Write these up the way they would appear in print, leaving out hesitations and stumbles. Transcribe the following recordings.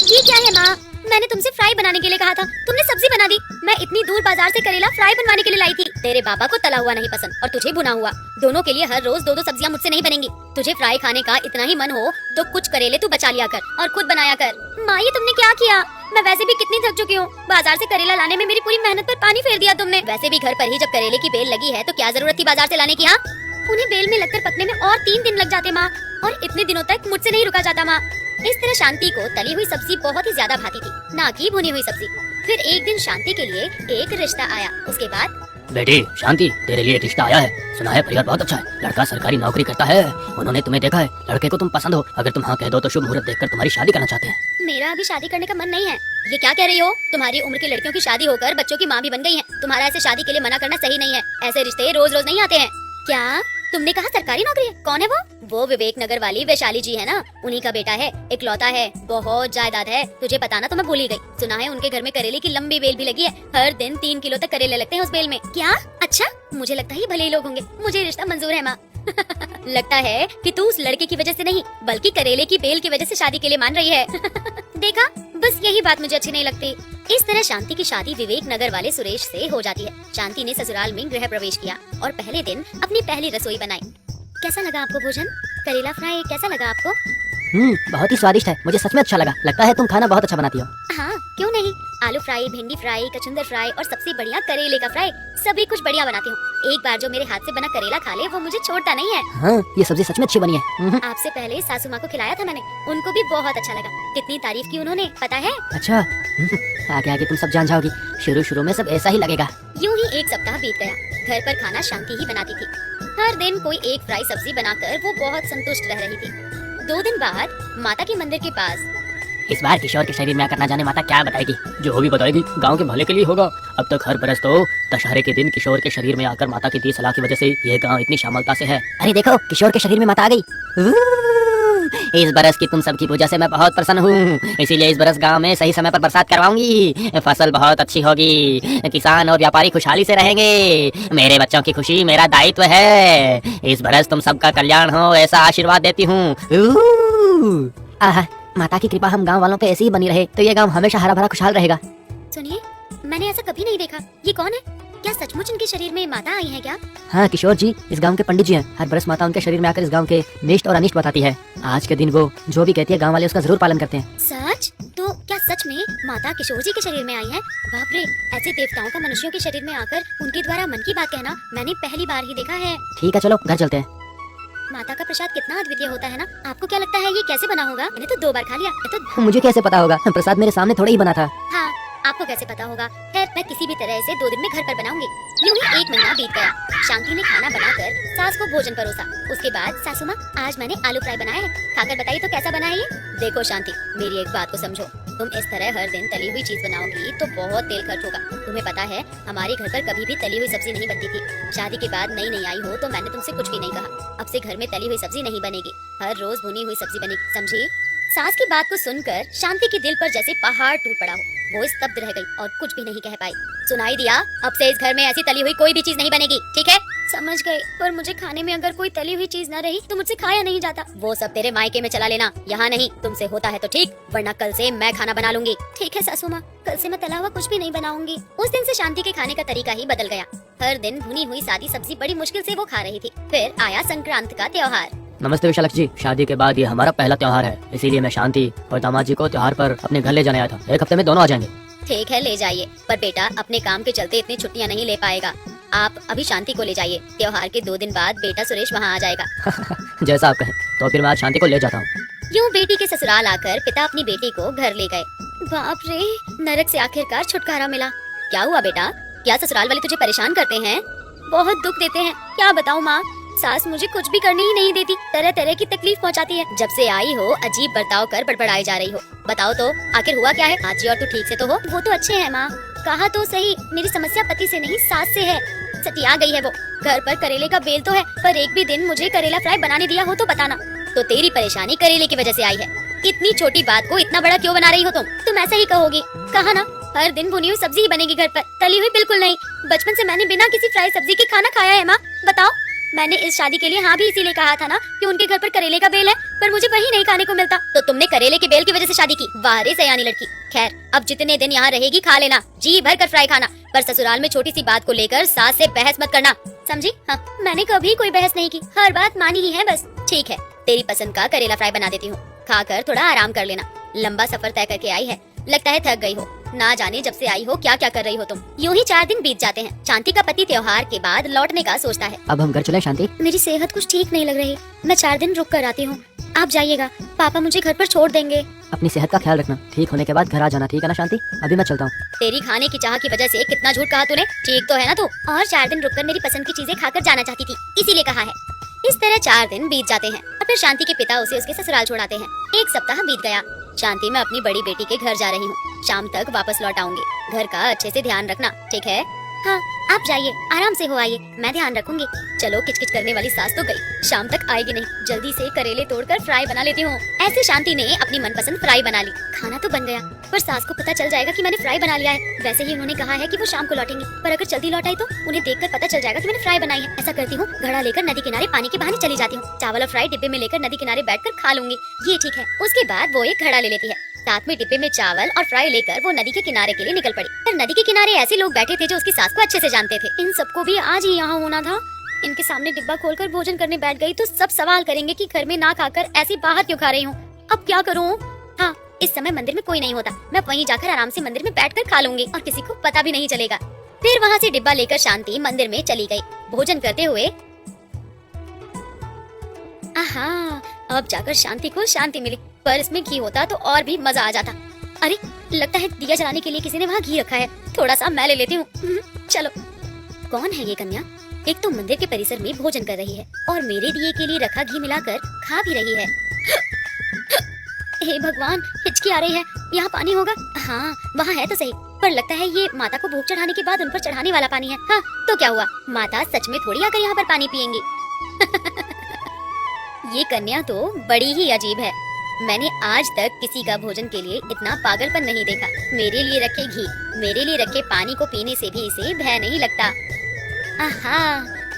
ये क्या है माँ? मैंने तुमसे फ्राई बनाने के लिए कहा था, तुमने सब्जी बना दी। मैं इतनी दूर बाजार से करेला फ्राई बनवाने के लिए लाई थी। तेरे पापा को तला हुआ नहीं पसंद और तुझे भुना हुआ। दोनों के लिए हर रोज दो दो सब्जियां मुझसे नहीं बनेंगी। तुझे फ्राई खाने का इतना ही मन हो तो कुछ करेले तू बचा लिया कर और खुद बनाया कर। माँ ये तुमने क्या किया? मैं वैसे भी कितनी थक चुकी हूँ। बाजार से करेला लाने में मेरी पूरी मेहनत पर पानी फेर दिया तुमने। वैसे भी घर पर ही जब करेले की बेल लगी है तो क्या जरूरत थी बाजार से लाने की? हाँ, उन्हें बेल में लगकर पकने में और 3 दिन लग जाते माँ, और इतने दिनों तक मुझसे नहीं रुका जाता माँ। इस तरह शांति को तली हुई सब्जी बहुत ही ज्यादा भाती थी, ना कि भुनी हुई सब्जी। फिर एक दिन शांति के लिए एक रिश्ता आया। उसके बाद बेटी शांति, तेरे लिए एक रिश्ता आया है। सुना है परिवार बहुत अच्छा है, लड़का सरकारी नौकरी करता है। उन्होंने तुम्हें देखा है, लड़के को तुम पसंद हो। अगर तुम हाँ कह दो तो शुभ मुहूर्त देखकर तुम्हारी शादी करना चाहते हैं। मेरा अभी शादी करने का मन नहीं है। ये क्या कह रही हो? तुम्हारी उम्र की लड़कियों की शादी होकर बच्चों की माँ भी बन गई है। तुम्हारा ऐसे शादी के लिए मना करना सही नहीं है। ऐसे रिश्ते रोज रोज नहीं आते हैं। क्या तुमने कहा सरकारी नौकरी है? कौन है वो? वो विवेक नगर वाली वैशाली जी है ना, उन्हीं का बेटा है। इकलौता है, बहुत जायदाद है। तुझे बताना तो मैं भूल ही गई। सुना है उनके घर में करेले की लंबी बेल भी लगी है। हर दिन 3 किलो तक करेले लगते हैं उस बेल में। क्या? अच्छा, मुझे लगता है ये भले ही लोग होंगे। मुझे रिश्ता मंजूर है माँ। लगता है कि तू उस लड़के की वजह से नहीं बल्कि करेले की बेल की वजह से शादी के लिए मान रही है। देखा, बस यही बात मुझे अच्छी नहीं लगती। इस तरह शांति की शादी विवेक नगर वाले सुरेश से हो जाती है। शांति ने ससुराल में गृह प्रवेश किया और पहले दिन अपनी पहली रसोई बनाई। कैसा लगा आपको भोजन? करेला फ्राई कैसा लगा आपको? बहुत ही स्वादिष्ट है, मुझे सच में अच्छा लगा। लगता है तुम खाना बहुत अच्छा बनाती हो। हाँ, क्यों नहीं। आलू फ्राई, भिंडी फ्राई, कचुंदर फ्राई और सबसे बढ़िया करेले का फ्राई, सभी कुछ बढ़िया बनाती हूँ। एक बार जो मेरे हाथ से बना करेला खा ले वो मुझे छोड़ता नहीं है। हाँ, ये सब्जी सच में अच्छी बनी है। आपसे पहले सासू माँ को खिलाया था मैंने, उनको भी बहुत अच्छा लगा। कितनी तारीफ की उन्होंने, पता है? अच्छा, आगे आगे तुम सब जान जाओगी। शुरू शुरू में सब ऐसा ही लगेगा। यूं ही एक सप्ताह बीत गया। घर पर खाना शांति ही बनाती थी। हर दिन कोई एक फ्राई सब्जी बनाकर वो बहुत संतुष्ट रह रही थी। 2 दिन बाद माता के मंदिर के पास इस बार किशोर के शरीर में आकर ना जाने माता क्या बताएगी। जो भी बताएगी गांव के भले के लिए होगा। अब तक हर बरस तो दशहरे के दिन किशोर के शरीर में आकर माता की दी सलाह की वजह से ये गांव इतनी शामलता से है। अरे देखो, किशोर के शरीर में माता आ गई। इस बरस की तुम सबकी पूजा से मैं बहुत प्रसन्न हूँ, इसीलिए इस बरस गांव में सही समय पर बरसात करवाऊंगी। फसल बहुत अच्छी होगी, किसान और व्यापारी खुशहाली से रहेंगे। मेरे बच्चों की खुशी मेरा दायित्व है। इस बरस तुम सबका कल्याण हो, ऐसा आशीर्वाद देती हूँ। माता की कृपा हम गांव वालों पे ऐसी ही बनी रहे तो ये गांव हमेशा हरा भरा खुशहाल रहेगा। सुनिए, मैंने ऐसा कभी नहीं देखा। ये कौन है? क्या सचमुच इनके शरीर में माता आई है क्या? हाँ किशोर जी, इस गांव के पंडित जी हैं। हर बरस माता उनके शरीर में आकर इस गांव के निष्ट और अनिष्ट बताती है। आज के दिन वो जो भी कहती है गांव वाले उसका जरूर पालन करते हैं। सच? तो क्या सच में माता किशोर जी के शरीर में आई है? बाप रे, ऐसे देवताओं का मनुष्यों के शरीर में आकर उनके द्वारा मन की बात कहना मैंने पहली बार ही देखा है। ठीक है, चलो घर चलते हैं। माता का प्रसाद कितना अद्वितीय होता है ना। आपको क्या लगता है ये कैसे बना होगा? मैंने तो 2 बार खा लिया। तो मुझे कैसे पता होगा? प्रसाद मेरे सामने थोड़ा ही बना था। हाँ, आपको कैसे पता होगा? खैर, मैं किसी भी तरह से 2 दिन में घर पर बनाऊंगी। यूं ही 1 महीना बीत गया। शांति ने खाना बनाकर सास को भोजन परोसा। उसके बाद सासू माँ, आज मैंने आलू फ्राई बनाया है, खाकर बताइए तो कैसा बना है ये? देखो शांति, मेरी एक बात को समझो। तुम इस तरह हर दिन तली हुई चीज बनाओगी तो बहुत तेल खर्च होगा। तुम्हें पता है हमारे घर पर कभी भी तली हुई सब्जी नहीं बनती थी। शादी के बाद नई नई आई हो तो मैंने तुमसे कुछ भी नहीं कहा। अब से घर में तली हुई सब्जी नहीं बनेगी, हर रोज भुनी हुई सब्जी बनेगी, समझी? सास की बात को सुनकर शांति के दिल पर जैसे पहाड़ टूट पड़ा हो। वो स्तब्ध रह गई और कुछ भी नहीं कह पाई। सुनाई दिया? अब से इस घर में ऐसी तली हुई कोई भी चीज नहीं बनेगी, ठीक है? समझ गई, पर मुझे खाने में अगर कोई तली हुई चीज न रही तो मुझसे खाया नहीं जाता। वो सब तेरे मायके में चला लेना, यहाँ नहीं। तुमसे होता है तो ठीक, वरना कल से मैं खाना बना लूंगी। ठीक है सासू माँ, कल से मैं तला हुआ कुछ भी नहीं बनाऊंगी। उस दिन से शांति के खाने का तरीका ही बदल गया। हर दिन भुनी हुई सादी सब्जी बड़ी मुश्किल से वो खा रही थी। फिर आया संक्रांत का त्योहार। नमस्ते विशालक्ष जी, शादी के बाद ये हमारा पहला त्योहार है, इसीलिए मैं शांति और दामाद जी को त्योहार पर अपने घर ले जाने आया था। 1 हफ्ते में दोनों आ जाएंगे। ठीक है, ले जाइए, पर बेटा अपने काम के चलते इतनी छुट्टियां नहीं ले पाएगा। आप अभी शांति को ले जाइए। त्योहार के 2 दिन बाद बेटा सुरेश वहाँ आ जाएगा। जैसा आप कहें, तो फिर मैं आज शांति को ले जाता हूँ। यूँ बेटी के ससुराल आकर पिता अपनी बेटी को घर ले गए। बाप रे, नरक से आखिरकार छुटकारा मिला। क्या हुआ बेटा? क्या ससुराल वाले तुझे परेशान करते हैं? बहुत दुख देते हैं। क्या बताऊँ माँ, सास मुझे कुछ भी करने ही नहीं देती, तरह तरह की तकलीफ पहुंचाती है। जब से आई हो अजीब बर्ताव कर बड़बड़ाई जा रही हो। बताओ तो आखिर हुआ क्या है? हाँ जी, और तू ठीक से तो हो? वो तो अच्छे हैं माँ। कहा तो सही, मेरी समस्या पति से नहीं सास से है। सटिया गई है वो। घर पर करेले का बेल तो है, पर एक भी दिन मुझे करेला फ्राई बनाने दिया हो तो बताना। तो तेरी परेशानी करेले की वजह से आई है। इतनी छोटी बात को इतना बड़ा क्यों बना रही हो तुम ऐसा ही कहोगी। कहा ना, हर दिन भुनी हुई सब्जी ही बनेगी घर पर, तली हुई बिल्कुल नहीं। बचपन से मैंने बिना किसी फ्राई सब्जी के खाना खाया है माँ। बताओ, मैंने इस शादी के लिए हाँ भी इसीलिए कहा था ना कि उनके घर पर करेले का बेल है, पर मुझे वही नहीं खाने को मिलता। तो तुमने करेले के बेल की वजह से शादी की? वाह रे सयानी लड़की। खैर, अब जितने दिन यहाँ रहेगी खा लेना, जी भर कर फ्राई खाना, पर ससुराल में छोटी सी बात को लेकर सास से बहस मत करना, समझी? हाँ, मैंने कभी कोई बहस नहीं की, हर बात मानी ही है बस। ठीक है, तेरी पसंद का करेला फ्राई बना देती हूँ, खाकर थोड़ा आराम कर लेना। लंबा सफर तय करके आई है, लगता है थक गई हो। ना जाने जब से आई हो क्या क्या कर रही हो तुम। यूं ही 4 दिन बीत जाते हैं। शांति का पति त्योहार के बाद लौटने का सोचता है। अब हम घर चले शांति? मेरी सेहत कुछ ठीक नहीं लग रही, मैं 4 दिन रुक कर आती हूँ, आप जाइएगा, पापा मुझे घर पर छोड़ देंगे। अपनी सेहत का ख्याल रखना, ठीक होने के बाद घर आ जाना, ठीक है ना शांति? अभी मैं चलता हूँ। तेरी खाने की चाह की वजह से कितना झूठ कहा तूने, ठीक तो है ना तू? और 4 दिन रुककर मेरी पसंद की चीजें खाकर जाना चाहती थी, इसीलिए कहा है। इस तरह 4 दिन बीत जाते हैं और फिर शांति के पिता उसे उसके ससुराल छोड़ाते हैं। 1 सप्ताह बीत गया। शांति, मैं अपनी बड़ी बेटी के घर जा रही हूँ, शाम तक वापस लौट आऊंगी। घर का अच्छे से ध्यान रखना, ठीक है? हाँ, आप जाइए, आराम से हो आइए, मैं ध्यान रखूंगी। चलो, किचकिच करने वाली सास तो गई, शाम तक आएगी नहीं, जल्दी से करेले तोड़कर फ्राई बना लेती हूँ। ऐसे शांति ने अपनी मनपसंद फ्राई बना ली। खाना तो बन गया, पर सास को पता चल जाएगा कि मैंने फ्राई बना लिया है। वैसे ही उन्होंने कहा है कि वो शाम को लौटेंगे, पर अगर जल्दी लौट आई तो उन्हें देखकर पता चल जाएगा कि मैंने फ्राई बनाई है। ऐसा करती हूँ, घड़ा लेकर नदी किनारे पानी के बहाने चली जाती हूँ, चावल और फ्राई डिब्बे में लेकर नदी किनारे बैठकर खा लूंगी, ये ठीक है। उसके बाद वो एक घड़ा ले लेती है, साथ में डिब्बे में चावल और फ्राई लेकर वो नदी के किनारे के लिए निकल पड़ी। पर नदी के किनारे ऐसे लोग बैठे थे जो उसकी सास को अच्छे से जानते थे। इन सबको भी आज ही यहाँ होना था। इनके सामने डिब्बा खोलकर भोजन करने बैठ गई तो सब सवाल करेंगे कि घर में ना खाकर ऐसी बाहर क्यों खा रही हूँ। अब क्या करूँ? हाँ, इस समय मंदिर में कोई नहीं होता, मैं वहीं जाकर आराम से मंदिर में बैठकर खा लूंगी और किसी को पता भी नहीं चलेगा। फिर वहाँ से डिब्बा लेकर शांति मंदिर में चली गई। भोजन करते हुए आहा, अब जाकर शांति को शांति मिली, पर इसमें घी होता तो और भी मजा आ जाता। अरे, लगता है दिया जलाने के लिए किसी ने वहाँ घी रखा है, थोड़ा सा मैं ले लेती हूँ। चलो। कौन है ये कन्या? एक तो मंदिर के परिसर में भोजन कर रही है और मेरे दिए के लिए रखा घी मिलाकर खा भी रही है। हे भगवान, हिचकी आ रही है, यहाँ पानी होगा? हाँ, वहाँ है तो सही, पर लगता है ये माता को भोग चढ़ाने के बाद उन पर चढ़ाने वाला पानी है। हाँ, तो क्या हुआ, माता सच में थोड़ी आकर यहाँ पर पानी पियेंगी। ये कन्या तो बड़ी ही अजीब है। मैंने आज तक किसी का भोजन के लिए इतना पागलपन नहीं देखा। मेरे लिए रखे घी, मेरे लिए रखे पानी को पीने से भी इसे भय नहीं लगता। आहा,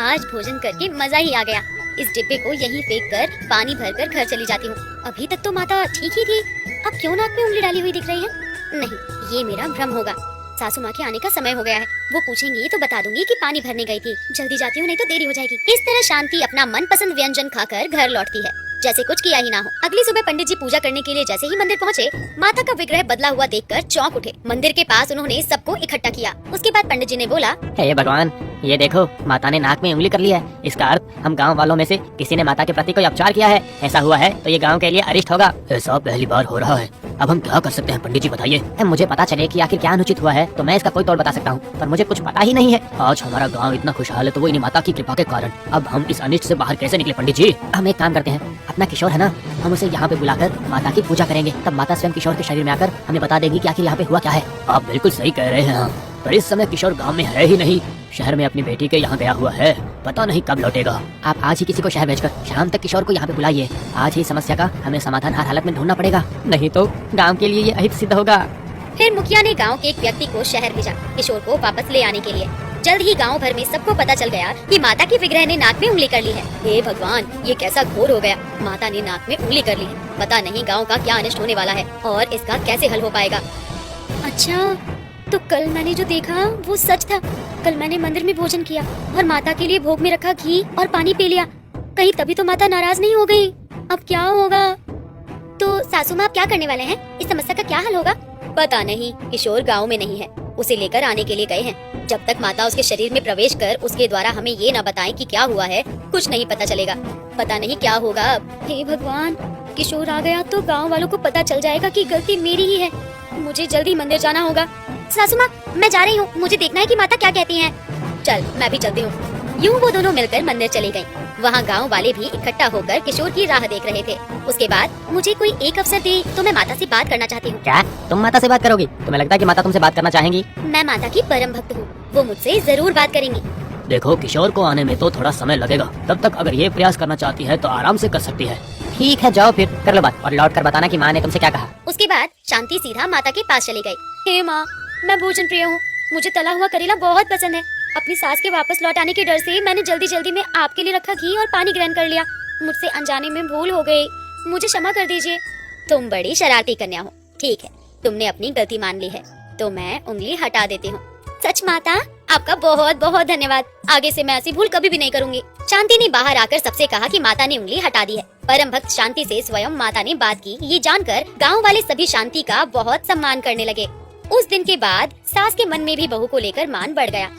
आज भोजन करके मजा ही आ गया। इस डिब्बे को यहीं फेंक कर पानी भरकर घर चली जाती हूँ। अभी तक तो माता ठीक ही थी, अब क्यों नाक में उंगली डाली हुई दिख रही है? नहीं, ये मेरा भ्रम होगा। सासू माँ के आने का समय हो गया है, वो पूछेंगी तो बता दूंगी कि पानी भरने गई थी। जल्दी जाती हूँ, नहीं तो देरी हो जाएगी। इस तरह शांति अपना मनपसंद व्यंजन खाकर घर लौटती है, जैसे कुछ किया ही ना हो। अगली सुबह पंडित जी पूजा करने के लिए जैसे ही मंदिर पहुँचे, माता का विग्रह बदला हुआ देखकर चौंक उठे। मंदिर के पास उन्होंने सबको इकट्ठा किया। उसके बाद पंडित जी ने बोला, हे भगवान, ये देखो, माता ने नाक में उंगली कर ली है। इसका अर्थ हम गांव वालों में से किसी ने माता के प्रति कोई अपचार किया है। ऐसा हुआ है तो ये गांव के लिए अरिष्ट होगा। ऐसा पहली बार हो रहा है, अब हम क्या कर सकते हैं पंडित जी, बताइए। मुझे पता चले कि आखिर क्या अनुचित हुआ है तो मैं इसका कोई तोड़ बता सकता हूँ, पर मुझे कुछ पता ही नहीं है। आज हमारा गाँव इतना खुशहाल है तो वो इन्हीं माता की कृपा के कारण। अब हम इस अनिष्ट से बाहर कैसे निकले पंडित जी? हम एक काम करते हैं, अपना किशोर है ना, हम उसे यहाँ पे बुलाकर माता की पूजा करेंगे, तब माता स्वयं किशोर के शरीर में आकर हमें बता देगी कि आखिर यहाँ पे हुआ क्या है। आप बिल्कुल सही कह रहे हैं, पर इस समय किशोर गांव में है ही नहीं, शहर में अपनी बेटी के यहाँ गया हुआ है, पता नहीं कब लौटेगा। आप आज ही किसी को शहर भेजकर शाम तक किशोर को यहाँ पे बुलाइए। आज ही समस्या का हमें समाधान हर हालत में ढूंढना पड़ेगा, नहीं तो गांव के लिए ये अहित सिद्ध होगा। फिर मुखिया ने गांव के एक व्यक्ति को शहर भेजा किशोर को वापस ले आने के लिए। जल्द ही गांव भर में सबको पता चल गया कि माता की विग्रह ने नाक में उंगली कर ली है। हे भगवान, ये कैसा घोर हो गया, माता ने नाक में उंगली कर ली है। पता नहीं गांव का क्या अनिष्ट होने वाला है और इसका कैसे हल हो पाएगा। अच्छा, तो कल मैंने जो देखा वो सच था। कल मैंने मंदिर में भोजन किया और माता के लिए भोग में रखा घी और पानी पी लिया। कहीं तभी तो माता नाराज नहीं हो गई। अब क्या होगा? तो सासू माँ क्या करने वाले हैं? इस समस्या का क्या हल होगा? पता नहीं, किशोर गाँव में नहीं है, उसे लेकर आने के लिए गए हैं। जब तक माता उसके शरीर में प्रवेश कर उसके द्वारा हमें ये न बताएं कि क्या हुआ है, कुछ नहीं पता चलेगा। पता नहीं क्या होगा अब। हे भगवान, किशोर आ गया तो गांव वालों को पता चल जाएगा कि गलती मेरी ही है। मुझे जल्दी मंदिर जाना होगा। सासू माँ, मैं जा रही हूँ, मुझे देखना है कि माता क्या कहती हैं। चल, मैं भी चलती हूँ। यूँ वो दोनों मिलकर मंदिर चली गयी। वहाँ गांव वाले भी इकट्ठा होकर किशोर की राह देख रहे थे। उसके बाद मुझे कोई एक अवसर दे तो मैं माता से बात करना चाहती हूँ। क्या तुम माता से बात करोगी? तुम्हें लगता है कि माता तुमसे बात करना चाहेंगी? मैं माता की परम भक्त हूँ, वो मुझसे जरूर बात करेंगी। देखो, किशोर को आने में तो थोड़ा समय लगेगा, तब तक अगर ये प्रयास करना चाहती है तो आराम से कर सकती है। ठीक है, जाओ फिर कर लो बात और लौट कर बताना कि माँ ने तुमसे क्या कहा। उसके बाद शांति सीधा माता के पास चली गई। हे माँ, मैं भोजन प्रिय हूँ, मुझे तला हुआ करेला बहुत पसंद है, अपनी सास के वापस लौट आने के डर से मैंने जल्दी जल्दी में आपके लिए रखा घी और पानी ग्रहण कर लिया। मुझसे अनजाने में भूल हो गई, मुझे क्षमा कर दीजिए। तुम बड़ी शरारती कन्या हो। ठीक है, तुमने अपनी गलती मान ली है तो मैं उंगली हटा देती हूँ। सच माता, आपका बहुत बहुत धन्यवाद। आगे से मैं ऐसी भूल कभी भी नहीं करूंगी। शांति ने बाहर आकर सबसे कहा कि माता ने उंगली हटा दी है। परम भक्त शांति से स्वयं माता ने बात की। ये जानकर गांव वाले सभी शांति का बहुत सम्मान करने लगे। उस दिन के बाद सास के मन में भी बहू को लेकर मान बढ़ गया।